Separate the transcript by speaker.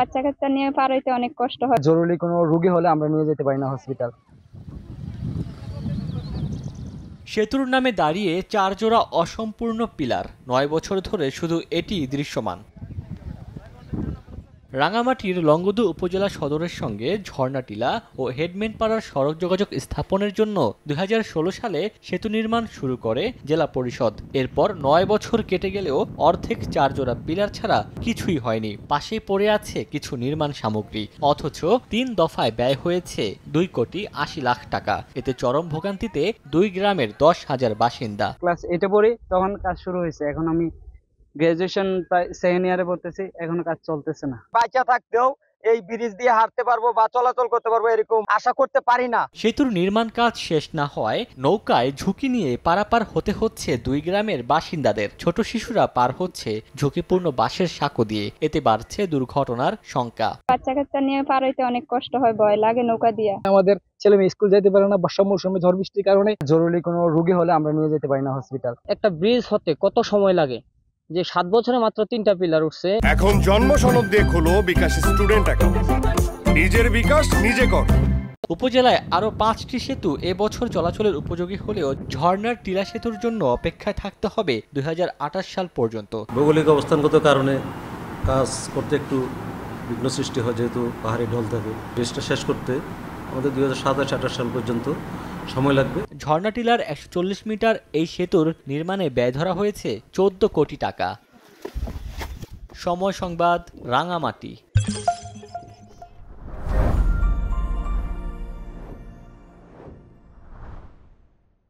Speaker 1: বাচ্চা কাচ্চা নিয়ে পার হইতে অনেক কষ্ট হয়।
Speaker 2: জরুরি কোনো রোগী হলে আমরা নিয়ে যেতে পারি না হসপিটাল।
Speaker 3: সেতুর নামে দাঁড়িয়ে 4 জোড়া অসম্পূর্ণ পিলার, 9 বছর ধরে শুধু এটি দৃশ্যমান। রাঙামাটির লংগদু উপজেলা সদরের সঙ্গে ঝর্ণাটিলা ও হেডম্যানপাড়ার সড়ক যোগাযোগ স্থাপনের জন্য 2016 সালে সেতু নির্মাণ শুরু করে জেলা পরিষদ। এরপর 9 বছর কেটে গেলেও অর্ধেক 4 জোড়া পিলার ছাড়া কিছুই হয়নি। পাশেই পড়ে আছে কিছু নির্মাণ সামগ্রী, অথচ 3 দফায় ব্যয় হয়েছে 2,80,00,000 টাকা। এতে চরম ভোগান্তিতে 2 গ্রামের 10,000 বাসিন্দা।
Speaker 2: ক্লাস 8-এ পড়ি, তখন কাজ শুরু হয়েছে। এখন আমি গ্রাজুয়েশন প্রায় সেকেন্ড ইয়ারে পড়তেছি, এখনো কাজ চলতেছে না।
Speaker 4: বাচ্চা থাকতেও এই ব্রিজ দিয়ে হাঁটতে পারবো বা চলাচল করতে পারবো এরকম আশা করতে পারি না।
Speaker 3: সেতুর নির্মাণ কাজ শেষ না হওয়ায় নৌকায় ঝুঁকি নিয়ে পারাপার হতে হচ্ছে 2 গ্রামের বাসিন্দাদের। ছোট শিশুরা পার হচ্ছে ঝুঁকিপূর্ণ বাঁশের সাঁকো দিয়ে। এতে বাড়ছে দুর্ঘটনার শঙ্কা।
Speaker 1: বাচ্চা কাচ্চা নিয়ে পার হইতে অনেক কষ্ট হয়, ভয় লাগে নৌকা দিয়া।
Speaker 2: আমাদের ছেলে মেয়ে স্কুল যেতে পারে না বর্ষা মৌসুমে, ঝড় বৃষ্টির কারণে। জরুরি কোনো রোগী হলে আমরা নিয়ে যেতে পারি না হসপিটাল।
Speaker 5: একটা ব্রিজ হতে কত সময় লাগে, যে 7 বছরে মাত্র 3টা পিলার উঠছে।
Speaker 6: এখন জন্ম সনদ দিয়ে খোলো বিকাশ স্টুডেন্ট অ্যাকাউন্ট। নিজের বিকাশ নিজে কর।
Speaker 3: উপজেলায় আরও 5টি সেতু এবছর চলাচলের উপযোগী হলেও ঝর্ণার টিলা সেতুর জন্য অপেক্ষায় থাকতে হবে 2028 সাল পর্যন্ত।
Speaker 7: ভৌগোলিক অবস্থানগত কারণে কাজ করতে একটু বিঘ্ন সৃষ্টি হয়, যেহেতু পাহাড়ি ঢল থাকে। ব্রিজটা শেষ করতে আমাদের 2027-28 সাল পর্যন্ত সময় লাগবে।
Speaker 3: ঝর্ণা টিলার 140 মিটার এই সেতুর নির্মাণে ব্যয় ধরা হয়েছে 14 কোটি টাকা। সময় সংবাদ, রাঙামাটি।